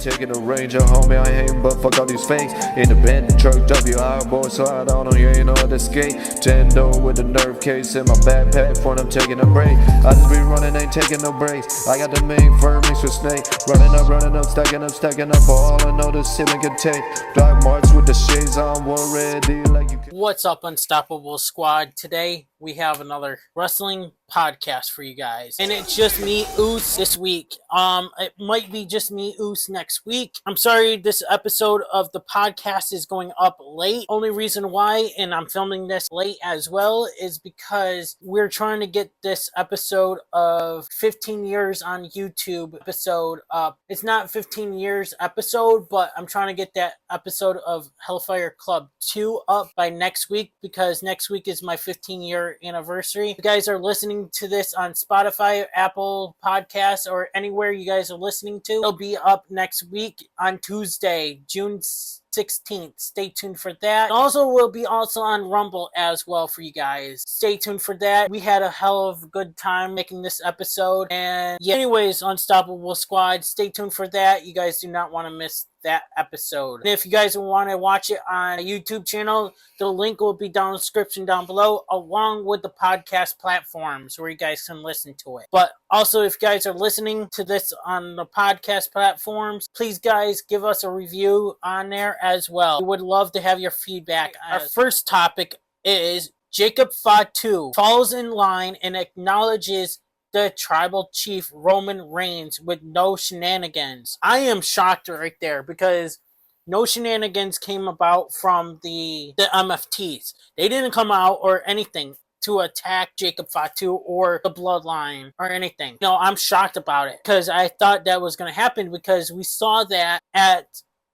taking the Ranger, homie, I ain't but fuck all these fakes. Independent truck, WI boy, so I don't know, you ain't know how to skate. Tendo with the nerve case in my backpack, for them taking a break. I just be running, ain't taking no breaks. I got the main fur mixed with snake. Running up, stacking up, all I know this ceiling can take. Dark march with the shades on, war ready like you can. What's up, Unstoppable Squad? Today we have another wrestling podcast for you guys, and it's just me, Oos, this week. It might be just me, Oos, next week. I'm sorry this episode of the podcast is going up late. Only reason why, and I'm filming this late as well, is because we're trying to get this episode of 15 years on YouTube episode up. It's not 15 years episode, but I'm trying to get that episode of Hellfire Club 2 up by next week, because next week is my 15-year anniversary. If you guys are listening to this on Spotify, Apple Podcasts, or anywhere you guys are listening to, it'll be up next week on Tuesday, June 16th. Stay tuned for that. Also, we'll be also on Rumble as well for you guys. Stay tuned for that. We had a hell of a good time making this episode. And yeah, anyways, Unstoppable Squad, stay tuned for that. You guys do not want to miss that episode. And if you guys want to watch it on a YouTube channel, the link will be down in the description down below, along with the podcast platforms where you guys can listen to it. But also, if you guys are listening to this on the podcast platforms, please guys give us a review on there as well. We would love to have your feedback. Our first topic is Jacob Fatu falls in line and acknowledges the tribal chief Roman Reigns with no shenanigans. I am shocked right there, because no shenanigans came about from the MFTs. They didn't come out or anything to attack Jacob Fatu or the bloodline or anything. No, I'm shocked about it, because I thought that was going to happen, because we saw that at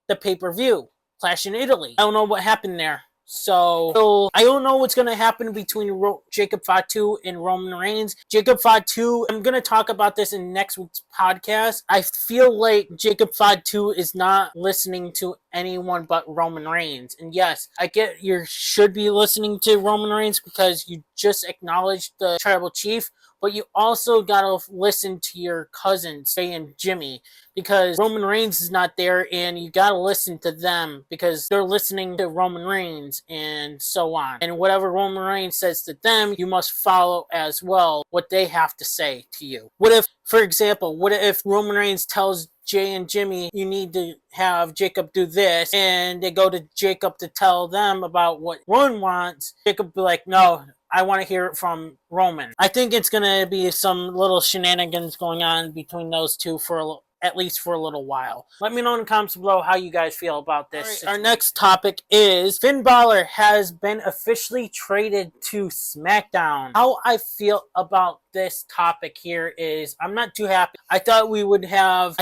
the pay-per-view Clash in Italy. I don't know what happened there. So I don't know what's going to happen between Jacob Fatu and Roman Reigns. Jacob Fatu, I'm going to talk about this in next week's podcast. I feel like Jacob Fatu is not listening to anyone but Roman Reigns. And yes, I get you should be listening to Roman Reigns because you just acknowledged the tribal chief, but you also gotta listen to your cousins, Jay and Jimmy, because Roman Reigns is not there, and you gotta listen to them because they're listening to Roman Reigns, and so on. And whatever Roman Reigns says to them, you must follow as well what they have to say to you. What if, for example, what if Roman Reigns tells Jay and Jimmy, you need to have Jacob do this, and they go to Jacob to tell them about what Roman wants? Jacob be like, no, I want to hear it from Roman. I think it's going to be some little shenanigans going on between those two for at least for a little while. Let me know in the comments below how you guys feel about this. Right, our next topic is Finn Balor has been officially traded to SmackDown. How I feel about this topic here is I'm not too happy. I thought we would have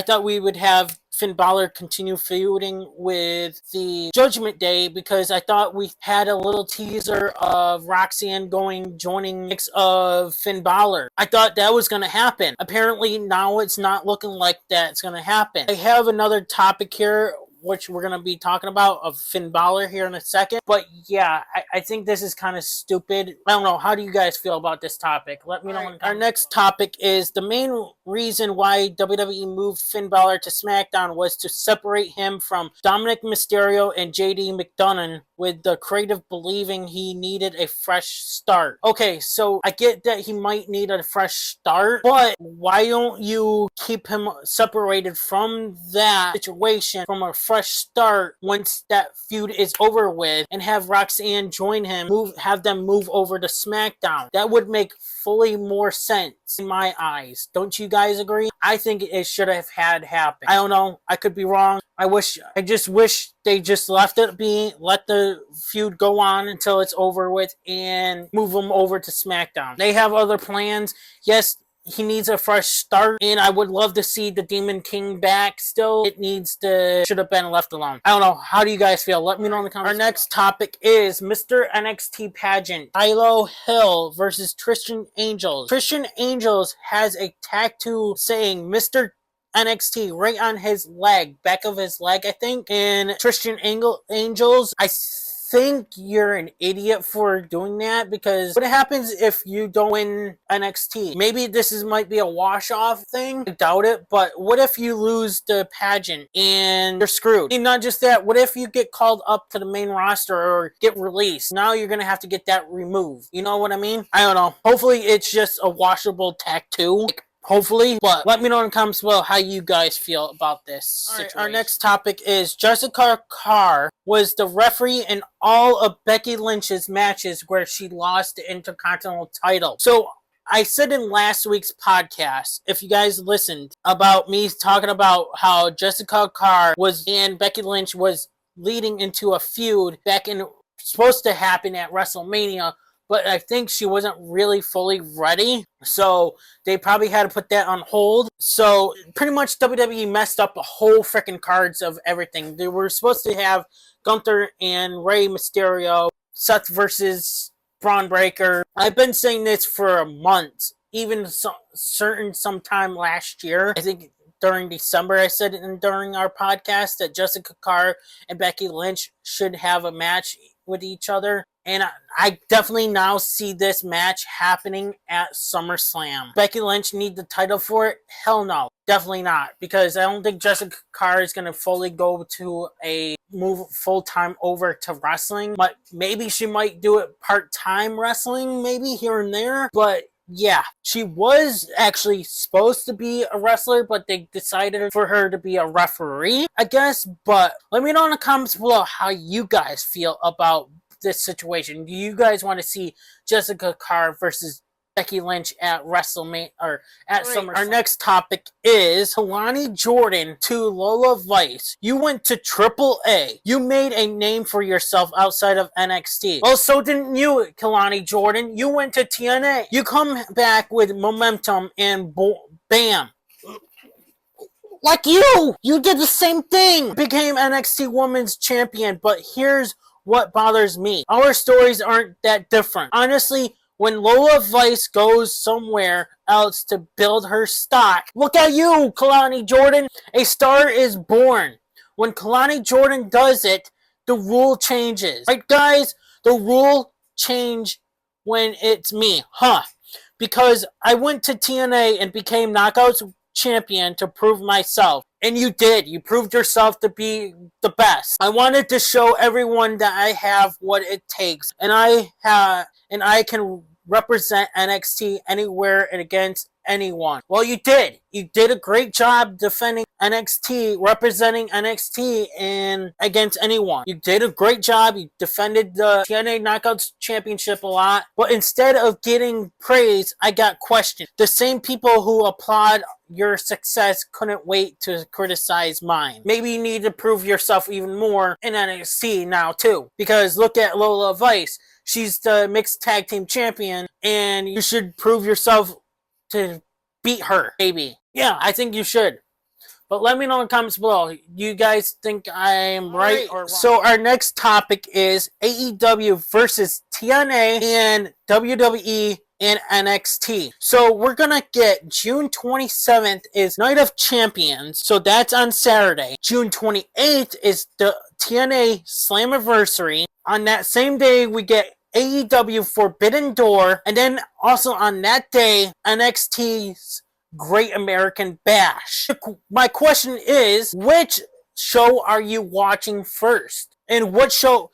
Finn Balor continue feuding with the Judgment Day, because I thought we had a little teaser of Roxanne joining mix of Finn Balor. I thought that was going to happen. Apparently now it's not looking like that's going to happen. I have another topic here which we're going to be talking about of Finn Balor here in a second. But yeah, I think this is kind of stupid. I don't know. How do you guys feel about this topic? Let me know. Our next topic is the main reason why WWE moved Finn Balor to SmackDown was to separate him from Dominic Mysterio and JD McDonough, with the creative believing he needed a fresh start. Okay, so I get that he might need a fresh start, but why don't you keep him separated from that situation, from a fresh start, once that feud is over with, and have Roxanne join him, have them move over to SmackDown? That would make fully more sense in my eyes. Don't you guys agree? I think it should have had happen. I don't know. I could be wrong. I just wish they just left it be, let the feud go on until it's over with, and move them over to SmackDown. They have other plans. Yes, he needs a fresh start, and I would love to see the Demon King back still. Should have been left alone. I don't know. How do you guys feel? Let me know in the comments. Our next topic is Mr. NXT Pagent Shilo Hill versus Tristian Angels. Tristian Angels has a tattoo saying Mr. NXT right on his leg, back of his leg, I think. And Tristian Angels, I think you're an idiot for doing that, because what happens if you don't win NXT? Maybe this might be a wash-off thing. I doubt it, but what if you lose the pageant and you're screwed? And not just that, what if you get called up to the main roster or get released? Now you're gonna have to get that removed. You know what I mean? I don't know. Hopefully it's just a washable tattoo. Hopefully, but let me know in the comments below how you guys feel about this situation. Our next topic is Jessika Carr was the referee in all of Becky Lynch's matches where she lost the intercontinental title. So I said in last week's podcast, if you guys listened, about me talking about how Jessika Carr and Becky Lynch was leading into a feud back in, supposed to happen at WrestleMania, but I think she wasn't really fully ready, so they probably had to put that on hold. So pretty much WWE messed up the whole freaking cards of everything. They were supposed to have Gunther and Rey Mysterio, Seth versus Braun Breaker. I've been saying this for a month, even sometime last year. I think during December, I said during our podcast that Jessika Carr and Becky Lynch should have a match with each other. And I definitely now see this match happening at SummerSlam. Becky Lynch need the title for it? Hell no. Definitely not. Because I don't think Jessika Carr is going to fully go to move full-time over to wrestling. But maybe she might do it part-time wrestling, maybe here and there. But yeah, she was actually supposed to be a wrestler, but they decided for her to be a referee, I guess. But let me know in the comments below how you guys feel about this situation. Do you guys want to see Jessika Carr versus Becky Lynch at WrestleMania or at SummerSlam? Our next topic is Kelani Jordan to Lola Vice. You went to AAA. You made a name for yourself outside of NXT. Well, so didn't you, Kelani Jordan. You went to TNA. You come back with momentum and bam. Like you did the same thing. Became NXT Women's Champion, but here's what bothers me. Our stories aren't that different. Honestly, when Lola Vice goes somewhere else to build her stock, look at you, Kelani Jordan. A star is born. When Kelani Jordan does it, the rule changes. Right, guys? The rule change when it's me. Because I went to TNA and became Knockouts champion to prove myself. And you did. You proved yourself to be the best. I wanted to show everyone that I have what it takes. And I can represent NXT anywhere and against anyone. Well, you did. You did a great job defending NXT, representing NXT and against anyone. You did a great job. You defended the TNA Knockouts Championship a lot. But instead of getting praise, I got questioned. The same people who applaud your success couldn't wait to criticize mine. Maybe you need to prove yourself even more in NXT now too. Because look at Lola Vice. She's the mixed tag team champion, and you should prove yourself to beat her, maybe. Yeah, I think you should. But let me know in the comments below. You guys think I'm right or wrong? So our next topic is AEW versus TNA and WWE and NXT. So we're gonna get June 27th is Night of Champions. So that's on Saturday. June 28th is the TNA Slammiversary. On that same day, we get AEW Forbidden Door. And then also on that day, NXT's Great American Bash. My question is, which show are you watching first? And what show?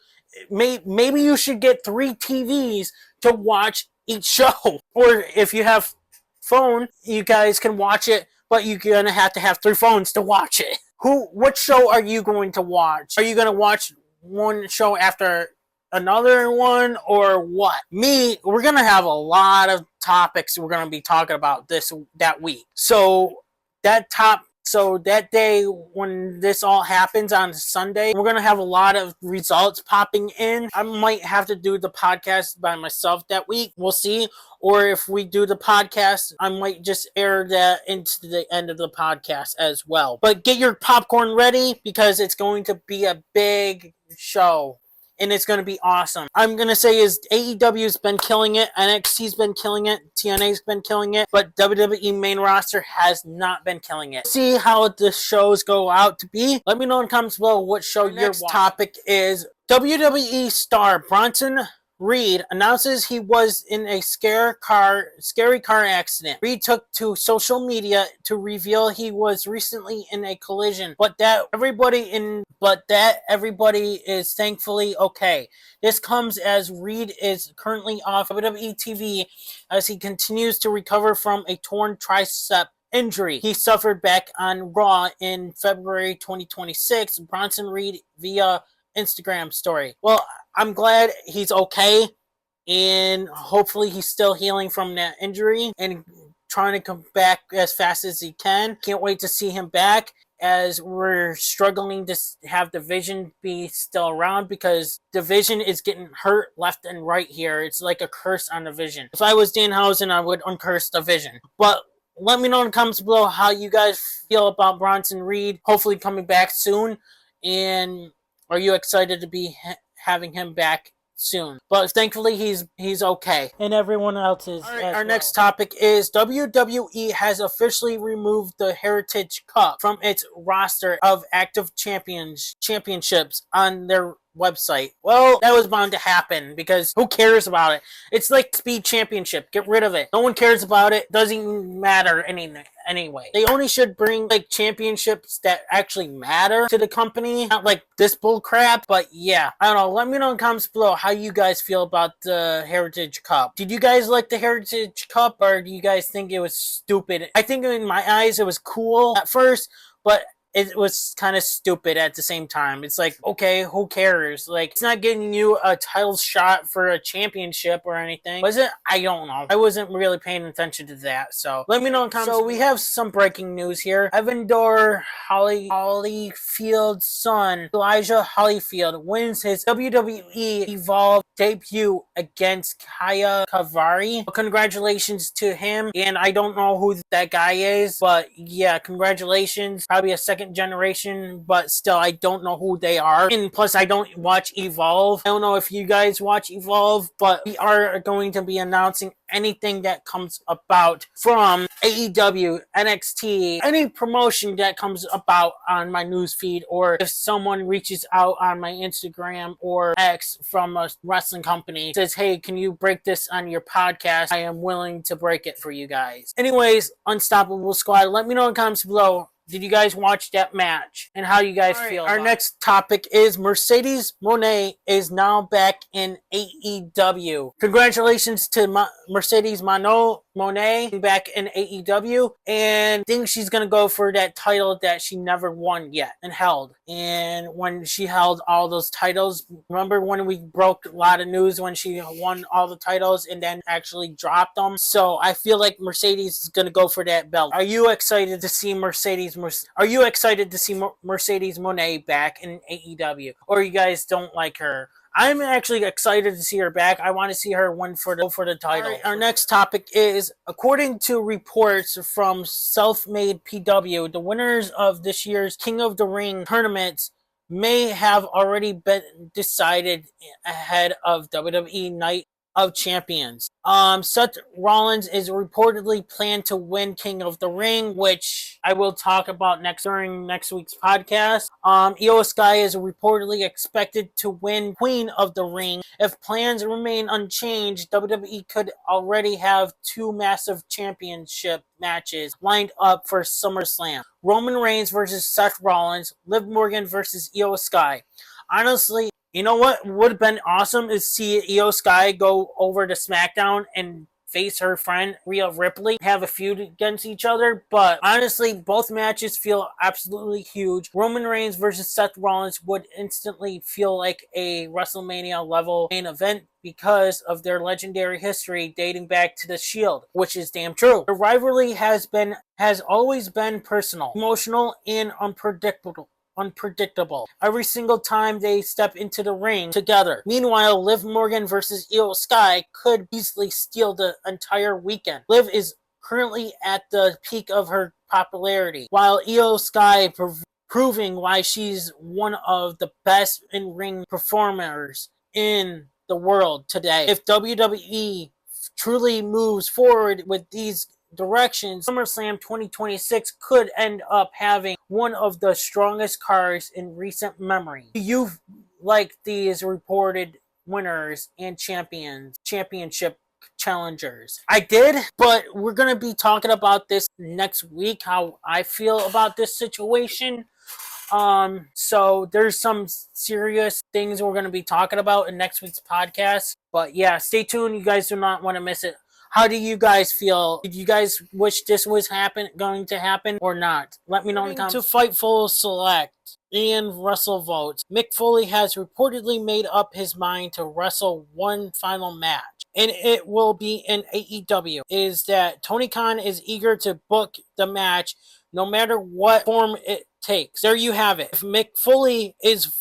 Maybe you should get 3 TVs to watch each show. Or if you have phone, you guys can watch it, but you're gonna have to have 3 phones to watch it. What show are you going to watch? Are you gonna watch one show after another one, or what? We're gonna have a lot of topics we're gonna be talking about that week. So that day when this all happens on Sunday, we're gonna have a lot of results popping in. I might have to do the podcast by myself that week. We'll see. Or if we do the podcast, I might just air that into the end of the podcast as well. But get your popcorn ready, because it's going to be a big show. And it's going to be awesome. I'm going to say is AEW's been killing it. NXT's been killing it. TNA's been killing it. But WWE main roster has not been killing it. See how the shows go out to be. Let me know in the comments below what show your topic is WWE star Bronson Reed announces he was in a scary car accident. Reed took to social media to reveal he was recently in a collision, but that everybody is thankfully okay. This comes as Reed is currently off WWE TV as he continues to recover from a torn tricep injury he suffered back on Raw in February 2026. Bronson Reed via Instagram story. Well, I'm glad he's okay, and hopefully he's still healing from that injury and trying to come back as fast as he can. Can't wait to see him back, as we're struggling to have the Vision be still around, because the Vision is getting hurt left and right here. It's like a curse on the Vision. If I was Danhausen, I would uncurse the Vision. But let me know in the comments below how you guys feel about Bronson Reed hopefully coming back soon, and are you excited to be having him back soon? But thankfully he's okay, and everyone else is. Our next topic is WWE has officially removed the Heritage Cup from its roster of active championships on their website. Well, that was bound to happen, because who cares about it? It's like Speed Championship. Get rid of it. No one cares about it. Doesn't matter anyway. They only should bring like championships that actually matter to the company, not like this bull crap. But yeah, I don't know. Let me know in the comments below how you guys feel about the Heritage Cup. Did you guys like the Heritage Cup, or do you guys think it was stupid? I think in my eyes it was cool at first, but it was kind of stupid at the same time. It's like, okay, who cares? Like, it's not getting you a title shot for a championship or anything. Was it? I don't know. I wasn't really paying attention to that. So let me know in the comments. So we have some breaking news here. Evander Holyfield's son, Elijah Holyfield, wins his WWE Evolve debut against Kaya Kavari. Well, congratulations to him. And I don't know who that guy is, but yeah, congratulations. Probably a second generation, but still, I don't know who they are. And plus, I don't watch Evolve. I don't know if you guys watch Evolve, but we are going to be announcing anything that comes about from AEW, NXT, any promotion that comes about on my newsfeed, or if someone reaches out on my Instagram or X from a wrestling company, says, hey, can you break this on your podcast? I am willing to break it for you guys. Anyways, Unstoppable Squad, let me know in the comments below. Did you guys watch that match, and how you guys feel? Our next topic is Mercedes Moné is now back in AEW. Congratulations to Mercedes Moné back in AEW, and I think she's gonna go for that title that she never won yet and held. And when she held all those titles, remember when we broke a lot of news when she won all the titles and then actually dropped them? So I feel like Mercedes is gonna go for that belt. Are you excited to see Mercedes Moné back in AEW, or you guys don't like her? I'm actually excited to see her back. I want to see her win for the title. Right, our next topic is, according to reports from Selfmade PW, the winners of this year's King of the Ring tournaments may have already been decided ahead of WWE Night of Champions. Seth Rollins is reportedly planned to win King of the Ring, which I will talk about during next week's podcast. Io Sky is reportedly expected to win Queen of the Ring. If plans remain unchanged, WWE could already have two massive championship matches lined up for SummerSlam. Roman Reigns versus Seth Rollins, Liv Morgan versus Io Sky. Honestly, you know what would have been awesome is see Io Sky go over to SmackDown and face her friend Rhea Ripley, have a feud against each other. But honestly, both matches feel absolutely huge. Roman Reigns versus Seth Rollins would instantly feel like a WrestleMania level main event because of their legendary history dating back to the Shield, which is damn true. The rivalry has always been personal, emotional, and unpredictable every single time they step into the ring together. Meanwhile, Liv Morgan versus Io Sky could easily steal the entire weekend. Liv is currently at the peak of her popularity, while Io Sky proving why she's one of the best in-ring performers in the world today. If WWE truly moves forward with these directions, SummerSlam 2026 could end up having one of the strongest cards in recent memory. Do you like these reported winners and championship challengers. I did, but we're going to be talking about this next week, how I feel about this situation. So there's some serious things we're going to be talking about in next week's podcast. But yeah, stay tuned. You guys do not want to miss it. How do you guys feel? Did you guys wish this was going to happen or not? Let me know in the comments. To Fightful Select and WrestleVotes, Mick Foley has reportedly made up his mind to wrestle one final match, and it will be in AEW. Is that Tony Khan is eager to book the match no matter what form it takes. There you have it. If Mick Foley is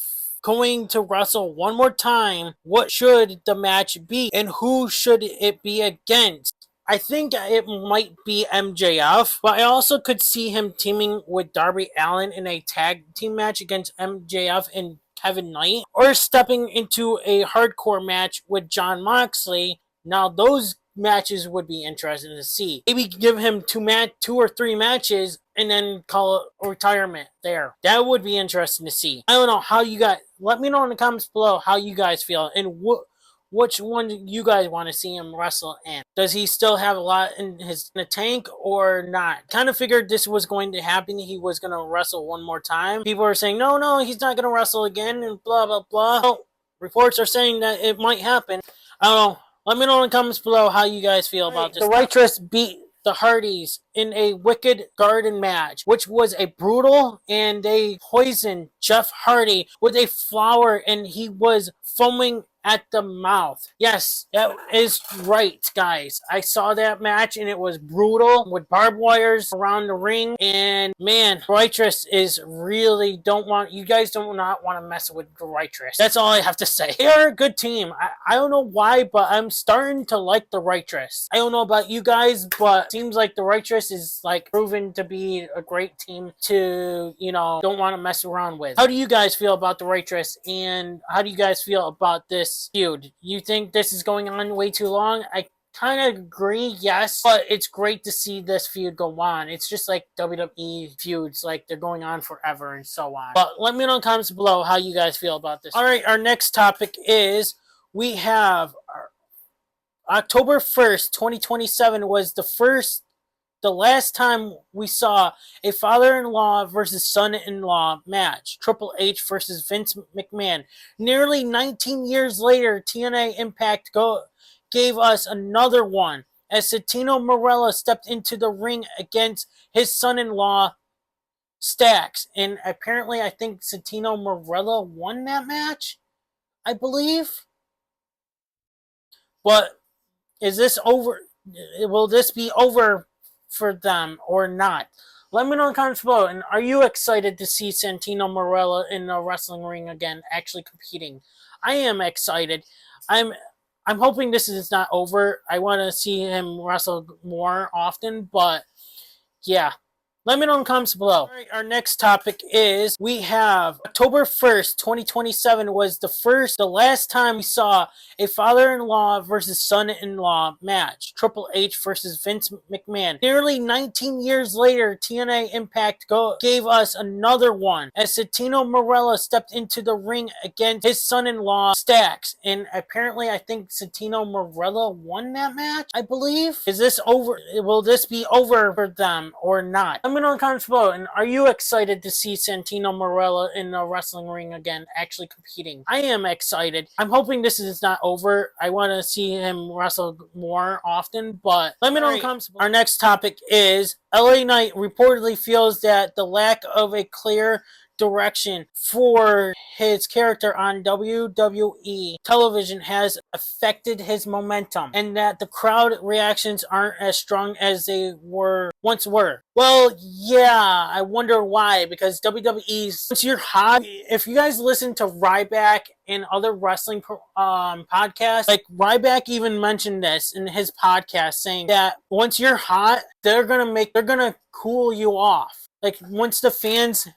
going to wrestle one more time, what should the match be and who should it be against? I think it might be MJF, but I also could see him teaming with Darby Allin in a tag team match against MJF and Kevin Knight, or stepping into a hardcore match with Jon Moxley. Now those matches would be interesting to see. Maybe give him two or three matches and then call it retirement there. That would be interesting to see. I don't know how you guys, let me know in the comments below how you guys feel and which one you guys want to see him wrestle in. Does he still have a lot in the tank or not? Kind of figured this was going to happen. He was going to wrestle one more time. People are saying, no, he's not going to wrestle again and blah, blah, blah. Oh, reports are saying that it might happen. I don't know. Let me know in the comments below how you guys feel about this. The Righteous beat the Hardys in a Wicked Garden match, which was a brutal, and they poisoned Jeff Hardy with a flower, and he was foaming at the mouth. Yes, that is right, guys. I saw that match and it was brutal with barbed wires around the ring. And man, Righteous is really you guys do not want to mess with the Righteous. That's all I have to say. They are a good team. I don't know why, but I'm starting to like the Righteous. I don't know about you guys, but it seems like the Righteous is like proven to be a great team to, don't want to mess around with. How do you guys feel about the Righteous, and how do you guys feel about this feud? You think this is going on way too long? I kind of agree, yes, but it's great to see this feud go on. It's just like WWE feuds, like they're going on forever and so on. But let me know in the comments below how you guys feel about this. All right, our next topic is we have October 1st, 2027 was the last time we saw a father-in-law versus son-in-law match. Triple H versus Vince McMahon. Nearly 19 years later, TNA Impact gave us another one as Santino Marella stepped into the ring against his son-in-law, Stacks. And apparently, I think Santino Marella won that match, I believe. But is this over? Will this be over for them or not? Let me know in the comments below. And are you excited to see Santino Marella in the wrestling ring again, actually competing? I am excited. I'm hoping this is not over. I want to see him wrestle more often, but yeah. Let me know in the comments below. All right, our next topic is we have October 1st, 2027 was the last time we saw a father-in-law versus son-in-law match. Triple H versus Vince McMahon. Nearly 19 years later, TNA Impact gave us another one as Santino Marella stepped into the ring against his son-in-law, Stacks. And apparently, I think Santino Marella won that match, I believe. Is this over? Will this be over for them or not? Let me know in the comments below. And are you excited to see Santino Marella in the wrestling ring again, actually competing? I am excited. I'm hoping this is not over. I want to see him wrestle more often, but let me know in the comments below. Our next topic is LA Knight reportedly feels that the lack of a clear direction for his character on WWE television has affected his momentum, and that the crowd reactions aren't as strong as they once were. Well, yeah, I wonder why, because WWE's, once you're hot, if you guys listen to Ryback and other wrestling podcasts, like Ryback even mentioned this in his podcast, saying that once you're hot, they're gonna cool you off. Like once the fans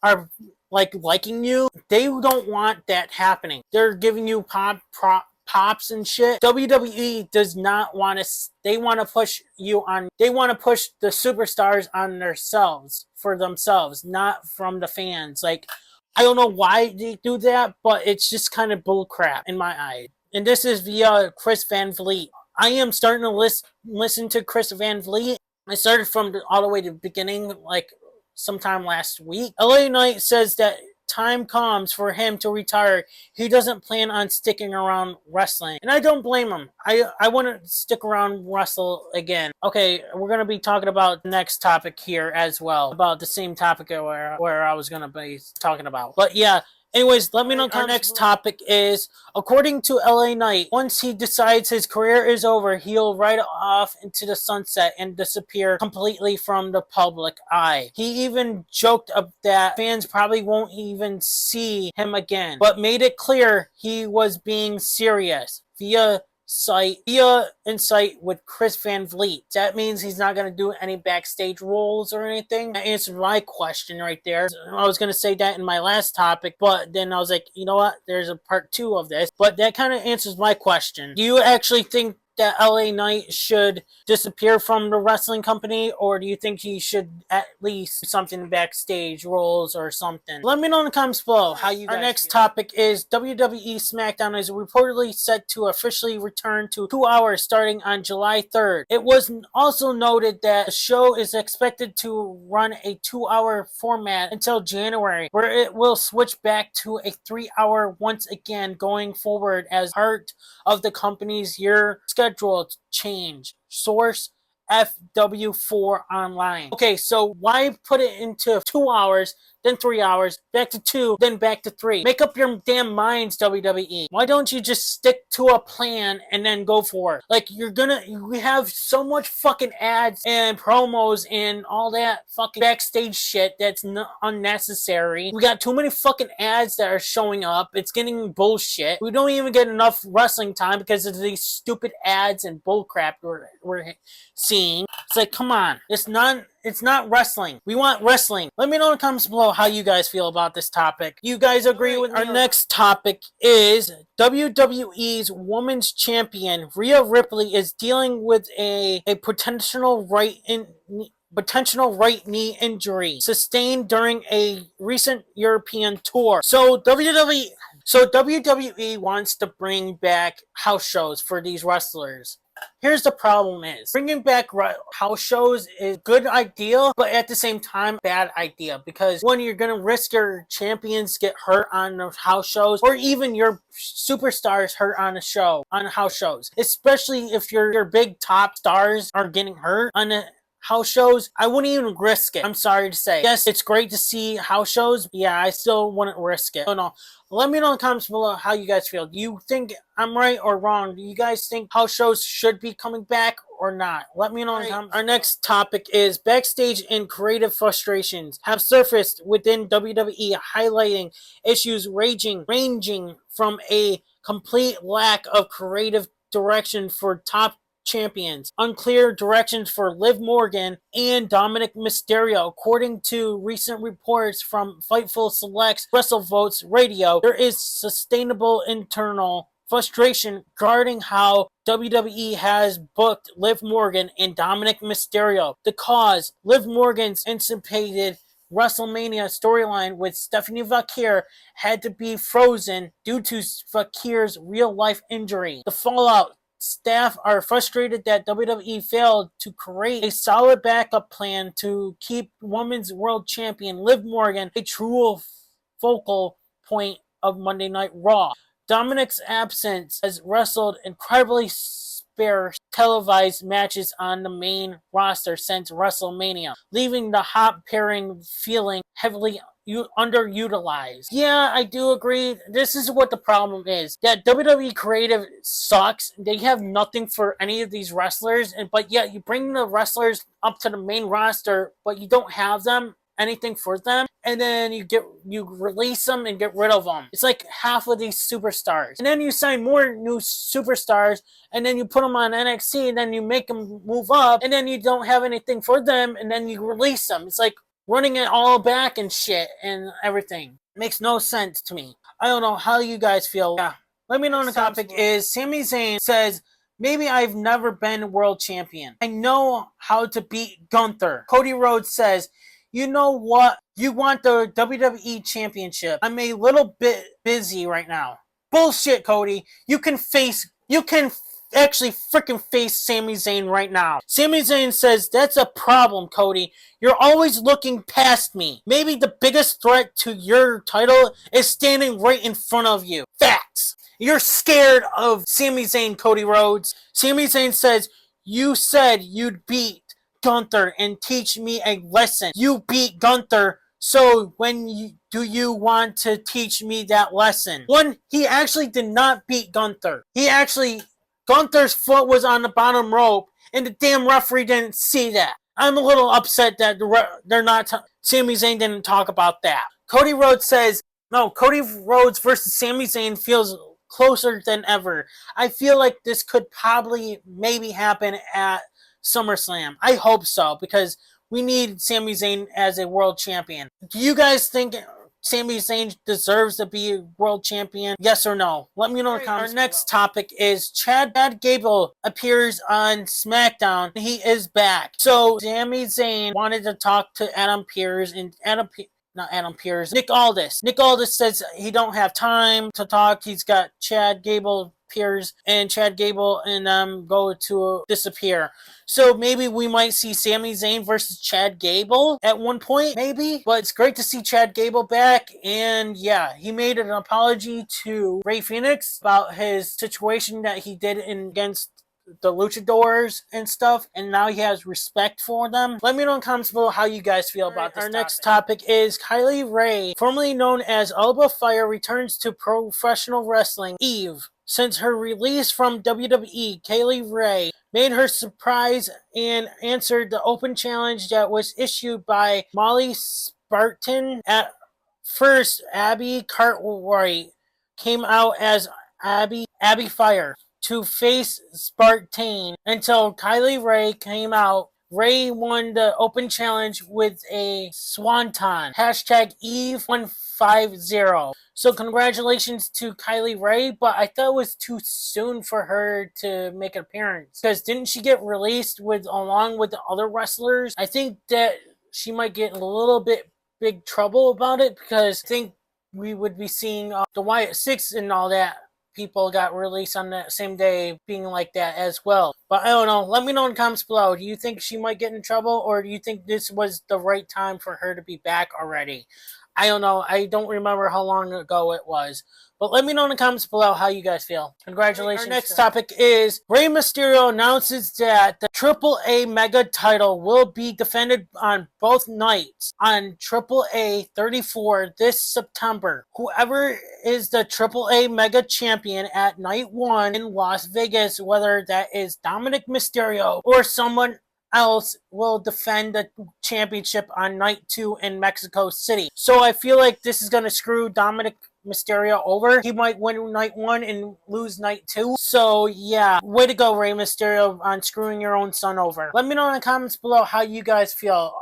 are liking you, they don't want that happening. They're giving you pops and shit. WWE does not want to. They want to push they want to push the superstars on themselves, not from the fans. Like I don't know why they do that, but it's just kind of bullcrap in my eyes. And this is via Chris Van Vliet. I am starting to listen to Chris Van Vliet. I started from all the way to the beginning, like sometime last week. LA Knight says that time comes for him to retire. He doesn't plan on sticking around wrestling. And I don't blame him. I want to stick around wrestle again. Okay, we're going to be talking about the next topic here as well. About the same topic where I was going to be talking about. But yeah, anyways, let me know. Our next topic is, according to LA Knight, once he decides his career is over, he'll ride off into the sunset and disappear completely from the public eye. He even joked that fans probably won't even see him again, but made it clear he was being serious via insight with Chris Van Vliet. That means he's not going to do any backstage roles or anything. That answered my question right there. I was going to say that in my last topic, but then I was like, you know what? There's a part 2 of this. But that kind of answers my question. Do you actually think that LA Knight should disappear from the wrestling company, or do you think he should at least do something backstage roles or something? Let me know in the comments below how you guys. Our next topic is WWE SmackDown is reportedly set to officially return to 2 hours starting on July 3rd. It was also noted that the show is expected to run a 2-hour format until January, where it will switch back to a 3-hour once again going forward as part of the company's year schedule change. Source FW4 Online. Okay, so why put it into 2 hours, then 3 hours, back to 2, then back to 3? Make up your damn minds, WWE. Why don't you just stick to a plan and then go for it? Like, we have so much fucking ads and promos and all that fucking backstage shit that's unnecessary. We got too many fucking ads that are showing up. It's getting bullshit. We don't even get enough wrestling time because of these stupid ads and bullcrap we're seeing. It's like, come on. It's not wrestling. We want wrestling. Let me know in the comments below how you guys feel about this topic. You guys agree with me? Our next topic is WWE's Women's Champion Rhea Ripley is dealing with a potential right knee injury sustained during a recent European tour. So WWE wants to bring back house shows for these wrestlers. Here's the problem is, bringing back house shows is a good idea, but at the same time, bad idea. Because when you're going to risk your champions get hurt on the house shows, or even your superstars hurt on house shows. Especially if your big top stars are getting hurt on the house shows, I wouldn't even risk it. I'm sorry to say. Yes, it's great to see house shows. Yeah, I still wouldn't risk it. No. Let me know in the comments below how you guys feel. Do you think I'm right or wrong? Do you guys think house shows should be coming back or not? Let me know in the comments. Our next topic is backstage and creative frustrations have surfaced within WWE, highlighting issues ranging from a complete lack of creative direction for top champions, unclear directions for Liv Morgan and Dominic Mysterio. According to recent reports from Fightful Select's WrestleVotes Radio, there is sustainable internal frustration regarding how WWE has booked Liv Morgan and Dominic Mysterio. The cause: Liv Morgan's anticipated WrestleMania storyline with Stephanie Vaquer had to be frozen due to Vaquer's real-life injury. The fallout: staff are frustrated that WWE failed to create a solid backup plan to keep Women's World Champion Liv Morgan a true focal point of Monday Night Raw. Dominic's absence has wrestled incredibly spare televised matches on the main roster since WrestleMania, leaving the hot pairing feeling heavily underutilized. Yeah, I do agree. This is what the problem is. That WWE creative sucks. They have nothing for any of these wrestlers, but yet you bring the wrestlers up to the main roster, but you don't have anything for them, and then you release them and get rid of them. It's like half of these superstars, and then you sign more new superstars, and then you put them on NXT, and then you make them move up, and then you don't have anything for them, and then you release them. It's like running it all back and shit and everything. Makes no sense to me. I don't know how you guys feel. Yeah. Let me know on the topic is Sami Zayn says, maybe I've never been world champion. I know how to beat Gunther. Cody Rhodes says you know what? You want the WWE Championship. I'm a little bit busy right now. Bullshit, Cody. You can actually freaking face Sami Zayn right now. Sami Zayn says, that's a problem, Cody. You're always looking past me. Maybe the biggest threat to your title is standing right in front of you. Facts. You're scared of Sami Zayn, Cody Rhodes. Sami Zayn says, you said you'd beat Gunther and teach me a lesson. You beat Gunther, so do you want to teach me that lesson? One, he actually did not beat Gunther. Gunther's foot was on the bottom rope, and the damn referee didn't see that. I'm a little upset that Sami Zayn didn't talk about that. Cody Rhodes says, no, Cody Rhodes versus Sami Zayn feels closer than ever. I feel like this could maybe happen at SummerSlam. I hope so, because we need Sami Zayn as a world champion. Do you guys think Sami Zayn deserves to be a world champion? Yes or no? Let me know in the comments. Our next topic is Chad Gable appears on SmackDown. He is back. So Sami Zayn wanted to talk to Nick Aldis. Nick Aldis says he don't have time to talk. He's got Chad Gable appears, and Chad Gable and them go to disappear. So maybe we might see Sami Zayn versus Chad Gable at one point, maybe. But it's great to see Chad Gable back. And yeah, he made an apology to Rey Fenix about his situation that he did against the luchadors and stuff, and now he has respect for them. Let me know in the comments below how you guys feel about this. Our next topic is Kylie Rae, formerly known as Alba Fire, returns to professional wrestling Eve. Since her release from WWE, Kylie Rae made her surprise and answered the open challenge that was issued by Molly Spartan. At first, Abby Cartwright came out as Abby Fire to face Spartan until Kylie Rae came out. Rae won the open challenge with a swanton. Hashtag Eve150. So congratulations to Kylie Rae, but I thought it was too soon for her to make an appearance. Because didn't she get released along with the other wrestlers? I think that she might get in a little bit big trouble about it, because I think we would be seeing the Wyatt Six and all that people got released on that same day being like that as well. But I don't know. Let me know in the comments below. Do you think she might get in trouble, or do you think this was the right time for her to be back already? I don't know. I don't remember how long ago it was. But let me know in the comments below how you guys feel. Congratulations. Our next topic is Rey Mysterio announces that the AAA Mega title will be defended on both nights on AAA 34 this September. Whoever is the AAA Mega champion at night 1 in Las Vegas, whether that is Dominic Mysterio or someone else, will defend the championship on night 2 in Mexico City. So I feel like this is going to screw Dominic Mysterio over. He might win night 1 and lose night 2. So yeah, way to go, Rey Mysterio, on screwing your own son over. Let me know in the comments below how you guys feel.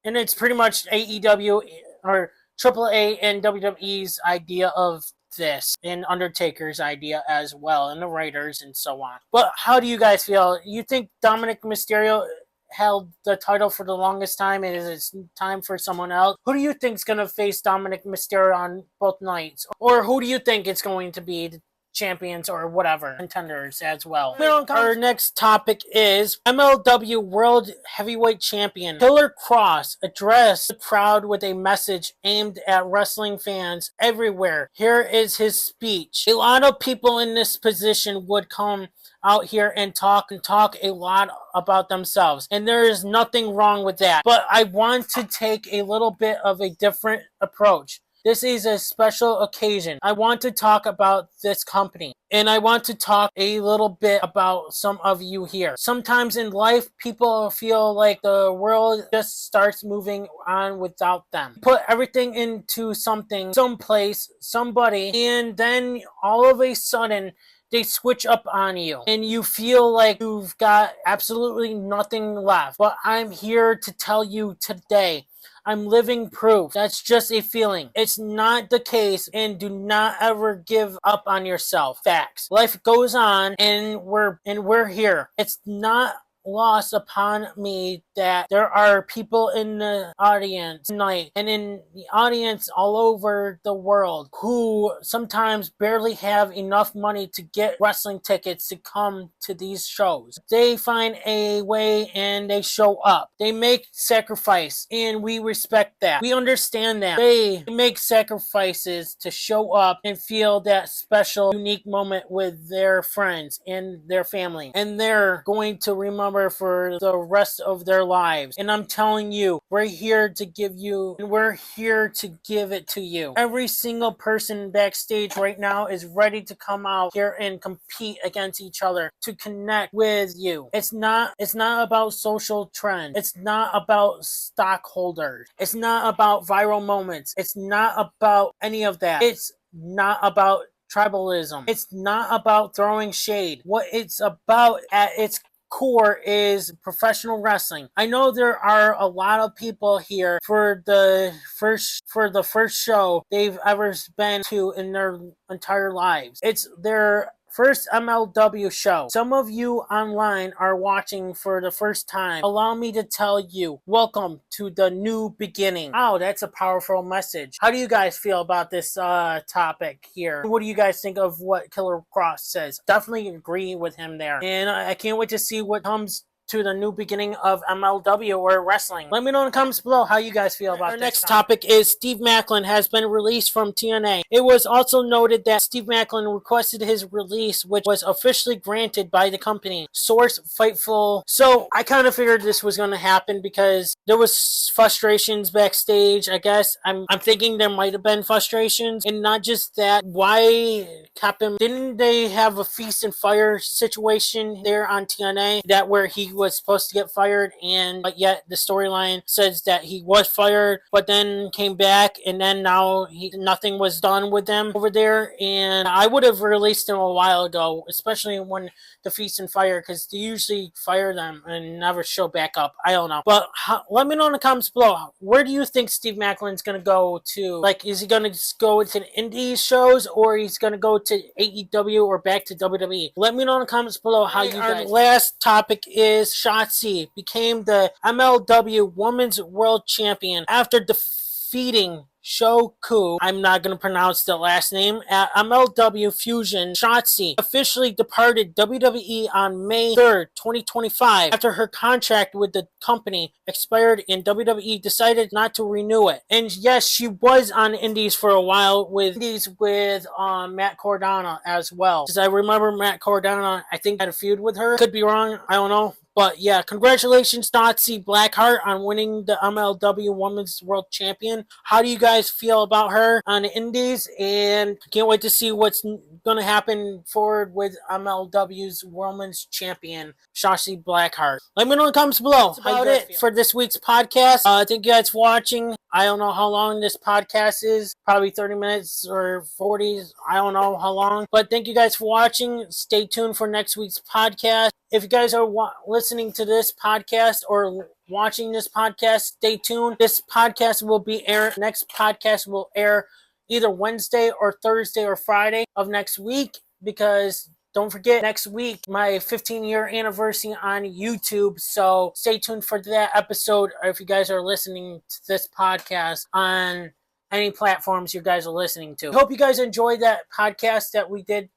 And it's pretty much AEW or AAA and WWE's idea of this, and Undertaker's idea as well, and the writers and so on. But how do you guys feel? You think Dominic Mysterio held the title for the longest time, and it's time for someone else? Who do you think is going to face Dominic Mysterio on both nights? Or who do you think it's going to be the champions or whatever, contenders as well? Our next topic is MLW World Heavyweight Champion Killer Kross addressed the crowd with a message aimed at wrestling fans everywhere. Here is his speech. A lot of people in this position would come out here and talk a lot about themselves, and there is nothing wrong with that, but I want to take a little bit of a different approach. This is a special occasion. I want to talk about this company, and I want to talk a little bit about some of you here. Sometimes in life, people feel like the world just starts moving on without them. Put everything into something, someplace, somebody, and then all of a sudden they switch up on you and you feel like you've got absolutely nothing left. But I'm here to tell you today, I'm living proof. That's just a feeling. It's not the case, and do not ever give up on yourself. Facts. Life goes on, and we're here. It's not lost upon me that there are people in the audience tonight and in the audience all over the world who sometimes barely have enough money to get wrestling tickets to come to these shows. They find a way and they show up. They make sacrifice, and we respect that. We understand that. They make sacrifices to show up and feel that special, unique moment with their friends and their family. And they're going to remember for the rest of their lives. And I'm telling you, we're here to give you, and we're here to give it to you. Every single person backstage right now is ready to come out here and compete against each other, to connect with you. It's not about social trend. It's not about stockholders. It's not about viral moments. It's not about any of that. It's not about tribalism. It's not about throwing shade. What it's about at its core is professional wrestling. I know there are a lot of people here for the first show they've ever been to in their entire lives. It's their first MLW show. Some of you online are watching for the first time. Allow me to tell you, welcome to the new beginning. Wow, that's a powerful message. How do you guys feel about this topic here? What do you guys think of what Killer Cross says? Definitely agree with him there. And I can't wait to see what comes to the new beginning of MLW or wrestling. Let me know in the comments below how you guys feel about this. Our next topic is Steve Maclin has been released from TNA. It was also noted that Steve Maclin requested his release, which was officially granted by the company. Source Fightful. So I kind of figured this was going to happen because there was frustrations backstage, I guess. I'm thinking there might have been frustrations, and not just that. Why Captain? Didn't they have a feast and fire situation there on TNA that where he was supposed to get fired, and but yet the storyline says that he was fired but then came back, and then now nothing was done with them over there? And I would have released them a while ago, especially when the feast and fire, because they usually fire them and never show back up. I don't know, but let me know in the comments below, where do you think Steve Maclin's gonna go to? Like, is he gonna go to the indie shows, or he's gonna go to AEW or back to WWE? Let me know in the comments below how you guys. Our last topic is Shotzi became the MLW Women's World Champion after defeating Shoku, I'm not going to pronounce the last name, at MLW Fusion. Shotzi officially departed WWE on May 3rd, 2025, after her contract with the company expired and WWE decided not to renew it. And yes, she was on Indies for a while with Matt Cardona as well. Because I remember Matt Cardona, I think, had a feud with her. Could be wrong, I don't know. But yeah, congratulations, Shotzi Blackheart, on winning the MLW Women's World Champion. How do you guys feel about her on the Indies? And can't wait to see what's going to happen forward with MLW's Women's Champion, Shotzi Blackheart. Let me know in the comments below. That's about it for this week's podcast. Thank you guys for watching. I don't know how long this podcast is. Probably 30 minutes or 40. I don't know how long. But thank you guys for watching. Stay tuned for next week's podcast. If you guys are listening to this podcast or watching this podcast, stay tuned. This podcast will be next podcast will air either Wednesday or Thursday or Friday of next week, because don't forget, next week, my 15-year anniversary on YouTube. So stay tuned for that episode, or if you guys are listening to this podcast on any platforms you guys are listening to. I hope you guys enjoyed that podcast that we did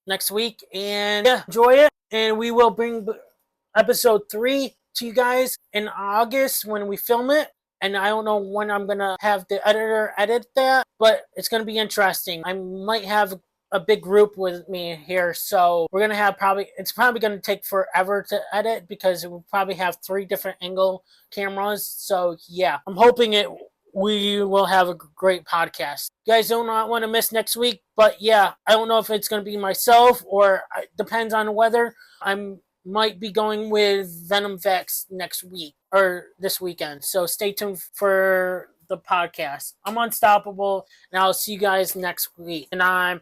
next week. And yeah, enjoy it. And we will bring episode 3 to you guys in August when we film it. And I don't know when I'm going to have the editor edit that, but it's going to be interesting. I might have a big group with me here, so we're going to have it's probably going to take forever to edit, because we'll probably have 3 different angle cameras. So yeah, I'm hoping we will have a great podcast. You guys do not want to miss next week, but yeah, I don't know if it's going to be myself, or it depends on the weather. I might be going with Venom Vex next week or this weekend. So stay tuned for the podcast. I'm Unstoppable, and I'll see you guys next week. And I'm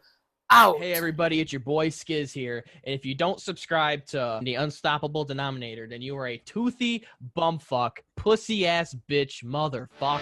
out. Hey everybody, it's your boy Skiz here. And if you don't subscribe to the Unstoppable Denominator, then you are a toothy bumfuck, pussy ass bitch motherfucker.